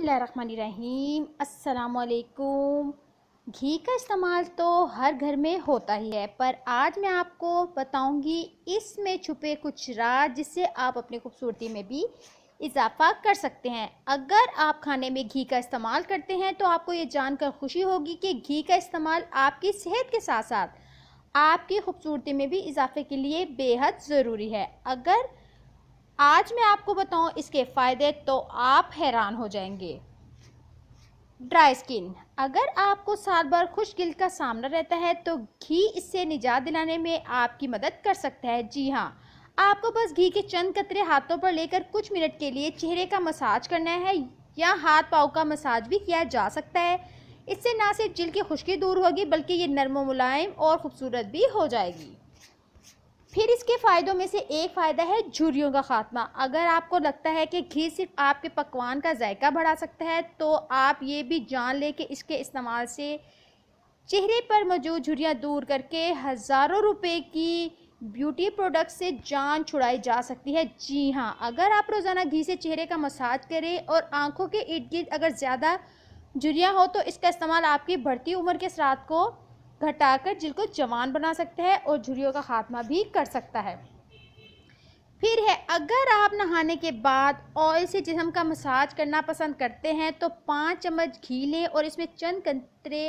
बिस्मिल्लाहिर्रहमानिर्रहीम। अस्सलामुअलैकुम। घी का इस्तेमाल तो हर घर में होता ही है, पर आज मैं आपको बताऊंगी इसमें छुपे कुछ राज जिससे आप अपनी खूबसूरती में भी इजाफा कर सकते हैं। अगर आप खाने में घी का इस्तेमाल करते हैं तो आपको ये जानकर खुशी होगी कि घी का इस्तेमाल आपकी सेहत के साथ साथ आपकी खूबसूरती में भी इजाफे के लिए बेहद ज़रूरी है। अगर आज मैं आपको बताऊं इसके फ़ायदे तो आप हैरान हो जाएंगे। ड्राई स्किन, अगर आपको साल भर खुश्क जल्द का सामना रहता है तो घी इससे निजात दिलाने में आपकी मदद कर सकता है। जी हाँ, आपको बस घी के चंद कतरे हाथों पर लेकर कुछ मिनट के लिए चेहरे का मसाज करना है या हाथ पाँव का मसाज भी किया जा सकता है। इससे ना सिर्फ जल्द की खुश्की दूर होगी बल्कि ये नर्म मुलायम और ख़ूबसूरत भी हो जाएगी। फिर इसके फ़ायदों में से एक फ़ायदा है झुर्रियों का ख़ात्मा। अगर आपको लगता है कि घी सिर्फ आपके पकवान का जायका बढ़ा सकता है तो आप ये भी जान लें कि इसके इस्तेमाल से चेहरे पर मौजूद झुर्रियाँ दूर करके हज़ारों रुपए की ब्यूटी प्रोडक्ट से जान छुड़ाई जा सकती है। जी हाँ, अगर आप रोज़ाना घी से चेहरे का मसाज करें और आँखों के इर्द गिर्द अगर ज़्यादा झुर्रियाँ हो तो इसका इस्तेमाल आपकी बढ़ती उम्र के साथ को घटाकर जिल्द को जवान बना सकता है और झुर्रियों का खात्मा भी कर सकता है। फिर है, अगर आप नहाने के बाद ऑयल से जिस्म का मसाज करना पसंद करते हैं तो 5 चम्मच घी लें और इसमें चंद कतरे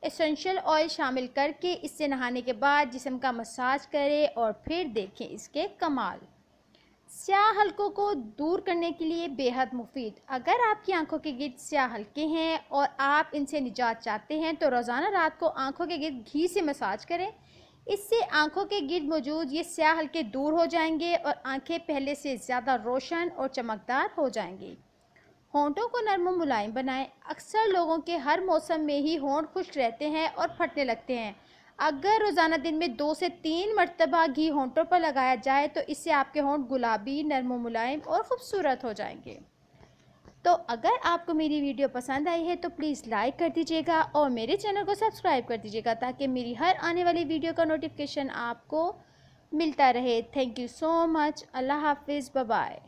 एसेंशियल ऑयल शामिल करके इससे नहाने के बाद जिस्म का मसाज करें और फिर देखें इसके कमाल। स्याह हलकों को दूर करने के लिए बेहद मुफीद। अगर आपकी आंखों के गिर्द स्याह हलके हैं और आप इनसे निजात चाहते हैं तो रोज़ाना रात को आंखों के गिर्द घी से मसाज करें। इससे आंखों के गिर्द मौजूद ये स्याह हलके दूर हो जाएंगे और आंखें पहले से ज़्यादा रोशन और चमकदार हो जाएंगी। होंठों को नरम और मुलायम बनाएं। अक्सर लोगों के हर मौसम में ही होंठ खुश्क रहते हैं और फटने लगते हैं। अगर रोज़ाना दिन में 2 से 3 मरतबा घी होंठों पर लगाया जाए तो इससे आपके होंठ गुलाबी, नरम मुलायम और ख़ूबसूरत हो जाएंगे। तो अगर आपको मेरी वीडियो पसंद आई है तो प्लीज़ लाइक कर दीजिएगा और मेरे चैनल को सब्सक्राइब कर दीजिएगा ताकि मेरी हर आने वाली वीडियो का नोटिफिकेशन आपको मिलता रहे। Thank you so much. अल्लाह हाफिज़। Bye bye.